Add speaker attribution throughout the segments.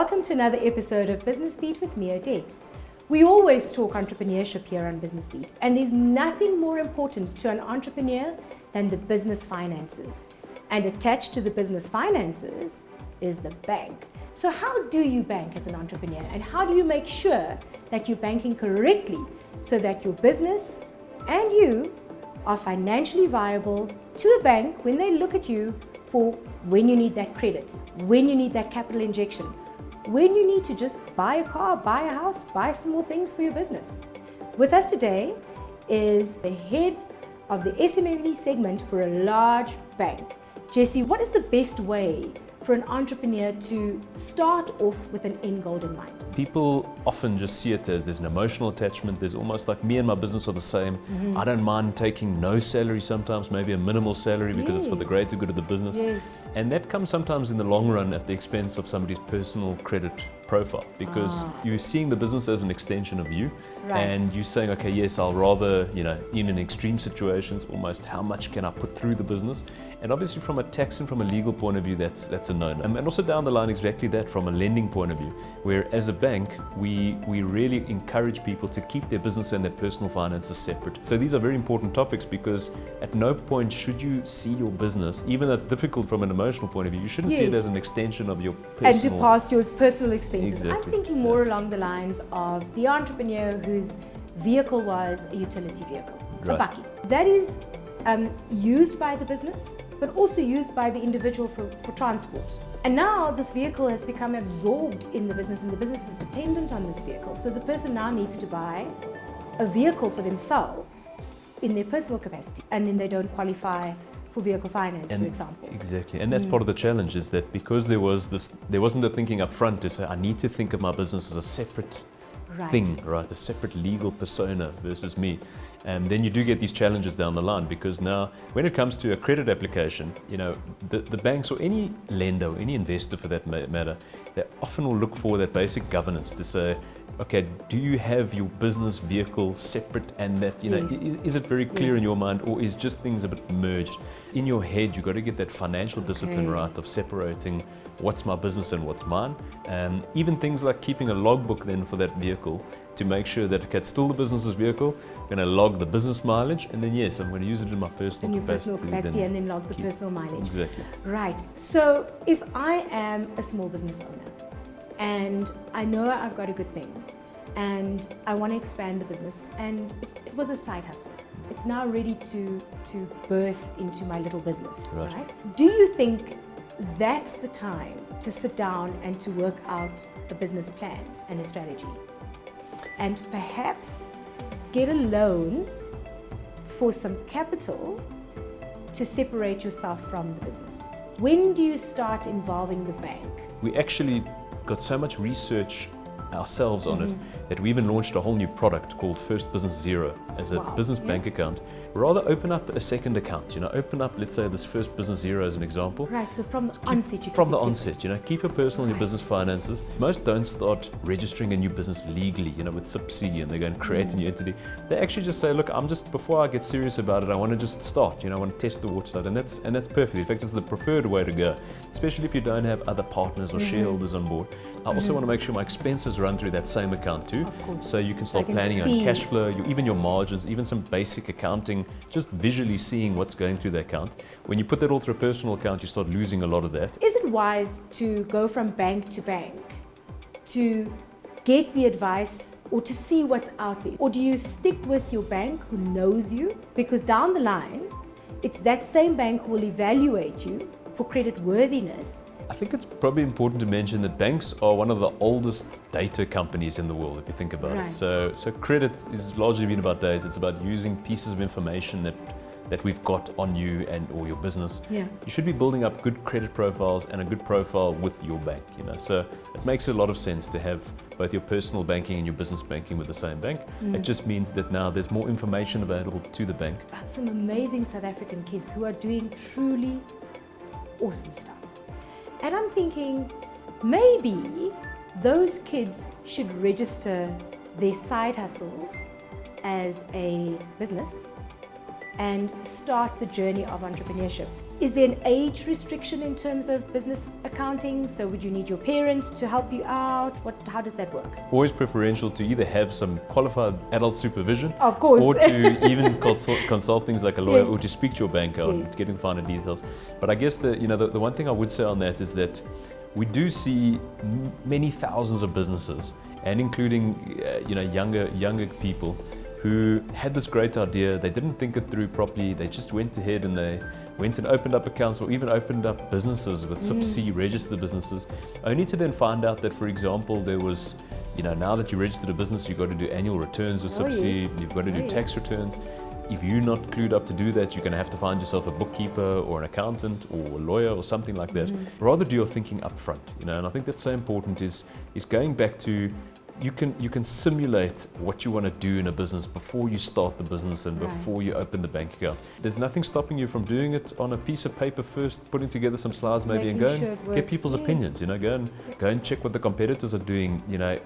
Speaker 1: Welcome to another episode of Business Beat with me, Odette. We always talk entrepreneurship here on Business Beat, and there's nothing more important to an entrepreneur than the business finances. And attached to the business finances is the bank. So how do you bank as an entrepreneur, and how do you make sure that you're banking correctly so that your business and you are financially viable to a bank when they look at you for when you need that credit, when you need that capital injection, when you need to just buy a car, buy a house, buy some more things for your business. With us today is the head of the SMME segment for a large bank. Jesse, what is the best way for an entrepreneur to start off with an end goal in mind?
Speaker 2: People often just see it as there's an emotional attachment. There's almost like me and my business are the same. I don't mind taking no salary sometimes, maybe a minimal salary because it's for the greater good of the business. And that comes sometimes in the long run at the expense of somebody's personal credit profile, because you're seeing the business as an extension of you, and you're saying, okay, yes, I'll rather, in extreme situations, almost how much can I put through the business? And obviously from a tax and from a legal point of view, that's a no-no. And also down the line, exactly that from a lending point of view, where as a bank, we really encourage people to keep their business and their personal finances separate. So these are very important topics, because at no point should you see your business, even though it's difficult from an emotional point of view, you shouldn't see it as an extension of your personal...
Speaker 1: And to pass your personal expenses.
Speaker 2: Exactly.
Speaker 1: I'm thinking more along the lines of the entrepreneur whose vehicle was a utility vehicle, a bakkie. That is used by the business, but also used by the individual for transport. And now this vehicle has become absorbed in the business, and the business is dependent on this vehicle. So the person now needs to buy a vehicle for themselves in their personal capacity, and then they don't qualify for vehicle finance, for example.
Speaker 2: Exactly, and that's part of the challenge, is that because there wasn't the thinking up front to say, I need to think of my business as a separate thing, right? A separate legal persona versus me. And then you do get these challenges down the line, because now when it comes to a credit application, the banks or any lender or any investor for that matter, they often will look for that basic governance to say, okay, do you have your business vehicle separate, and that, is it very clear in your mind, or is just things a bit merged? In your head, you've got to get that financial discipline right of separating what's my business and what's mine. Even things like keeping a logbook then for that vehicle to make sure that it's still the business's vehicle. I'm going to log the business mileage, and then yes, I'm going to use it in my personal capacity.
Speaker 1: And then log the personal mileage.
Speaker 2: Exactly.
Speaker 1: Right. So if I am a small business owner, and I know I've got a good thing, and I want to expand the business, and it was a side hustle. It's now ready to birth into my little business, right? Do you think that's the time to sit down and to work out a business plan and a strategy, and perhaps get a loan for some capital to separate yourself from the business? When do you start involving the bank?
Speaker 2: We actually got so much research ourselves on it that we even launched a whole new product called First Business Zero as a business bank account. Rather open up a second account, open up, let's say, this First Business Zero as an example.
Speaker 1: Right, so from the onset
Speaker 2: keep your personal and your business finances. Most don't start registering a new business legally, with SMMEs, and they go and create a new entity. They actually just say, look, before I get serious about it, I want to just start, I want to test the water side, and that's perfect. In fact, it's the preferred way to go, especially if you don't have other partners or shareholders on board. I also want to make sure my expenses run through that same account too, so you can start planning on cash flow, even your margins, even some basic accounting, just visually seeing what's going through the account. When you put that all through a personal account, you start losing a lot of that.
Speaker 1: Is it wise to go from bank to bank to get the advice or to see what's out there? Or do you stick with your bank who knows you? Because down the line, it's that same bank who will evaluate you for credit worthiness.
Speaker 2: I think it's probably important to mention that banks are one of the oldest data companies in the world, if you think about it. So credit is largely been about data. It's about using pieces of information that we've got on you or your business. You should be building up good credit profiles and a good profile with your bank. So it makes a lot of sense to have both your personal banking and your business banking with the same bank. It just means that now there's more information available to the bank.
Speaker 1: About some amazing South African kids who are doing truly awesome stuff. And I'm thinking, maybe those kids should register their side hustles as a business and start the journey of entrepreneurship Is there an age restriction in terms of business accounting? So would you need your parents to help you out? How does that work?
Speaker 2: Always preferential to either have some qualified adult supervision,
Speaker 1: Of course.
Speaker 2: or to even consult things like a lawyer,
Speaker 1: Yes.
Speaker 2: or to speak to your banker on
Speaker 1: Yes.
Speaker 2: getting finer details. But I guess the one thing I would say on that is that we do see many thousands of businesses, and including younger people who had this great idea. They didn't think it through properly. They just went ahead and they went and opened up accounts, or even opened up businesses with Sub-C, registered businesses, only to then find out that, for example, there was, now that you registered a business, you've got to do annual returns with Sub-C,
Speaker 1: yes.
Speaker 2: you've got to do tax returns. If you're not clued up to do that, you're going to have to find yourself a bookkeeper or an accountant or a lawyer or something like that. Rather do your thinking up front, and I think that's so important, is going back to, you can simulate what you want to do in a business before you start the business and before you open the bank account. There's nothing stopping you from doing it on a piece of paper first, putting together some slides maybe, and go and get people's opinions. Go and check what the competitors are doing.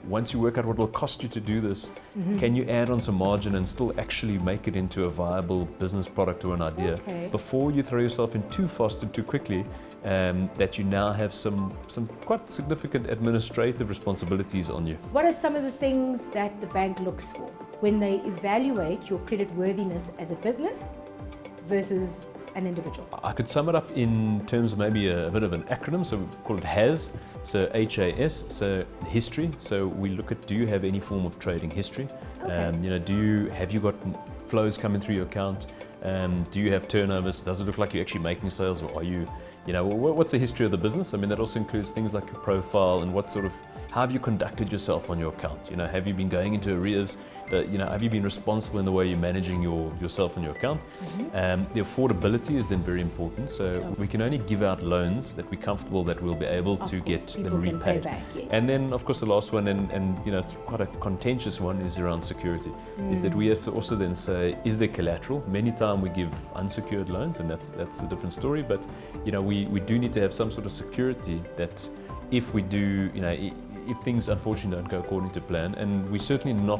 Speaker 2: Once you work out what it'll cost you to do this, can you add on some margin and still actually make it into a viable business product or an idea before you throw yourself in too fast and too quickly, that you now have some quite significant administrative responsibilities on you.
Speaker 1: What are some of the things that the bank looks for when they evaluate your credit worthiness as a business versus an individual?
Speaker 2: I could sum it up in terms of maybe a bit of an acronym, so we call it HAS, so HAS, so history. So we look at, do you have any form of trading history? Have you got flows coming through your account? Do you have turnovers? Does it look like you're actually making sales, or are you, what's the history of the business? I mean, that also includes things like your profile and how have you conducted yourself on your account? Have you been going into arrears? Have you been responsible in the way you're managing yourself and your account? The affordability is then very important. So we can only give out loans that we're comfortable that we'll be able to get them repaid. And then, of course, the last one, and it's quite a contentious one, is around security. Is that we have to also then say, is there collateral? Many times we give unsecured loans, and that's a different story. But we do need to have some sort of security that if we do, if things unfortunately don't go according to plan, and we're certainly not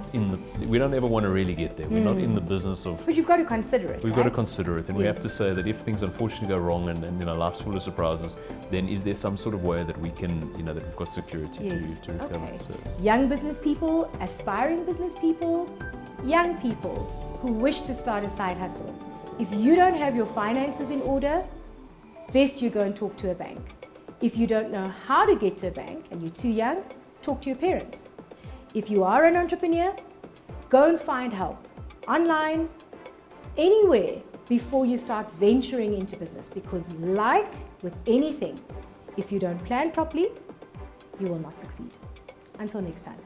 Speaker 2: we don't ever want to really get there. We're not in the business of.
Speaker 1: But you've got to consider it.
Speaker 2: We've got to consider it, and we have to say that if things unfortunately go wrong, and life's full of surprises, then is there some sort of way that we can, that we've got security to recover?
Speaker 1: Okay.
Speaker 2: So.
Speaker 1: Young business people, aspiring business people, young people who wish to start a side hustle. If you don't have your finances in order, best you go and talk to a bank. If you don't know how to get to a bank and you're too young, talk to your parents. If you are an entrepreneur, go and find help online, anywhere, before you start venturing into business. Because like with anything, if you don't plan properly, you will not succeed. Until next time.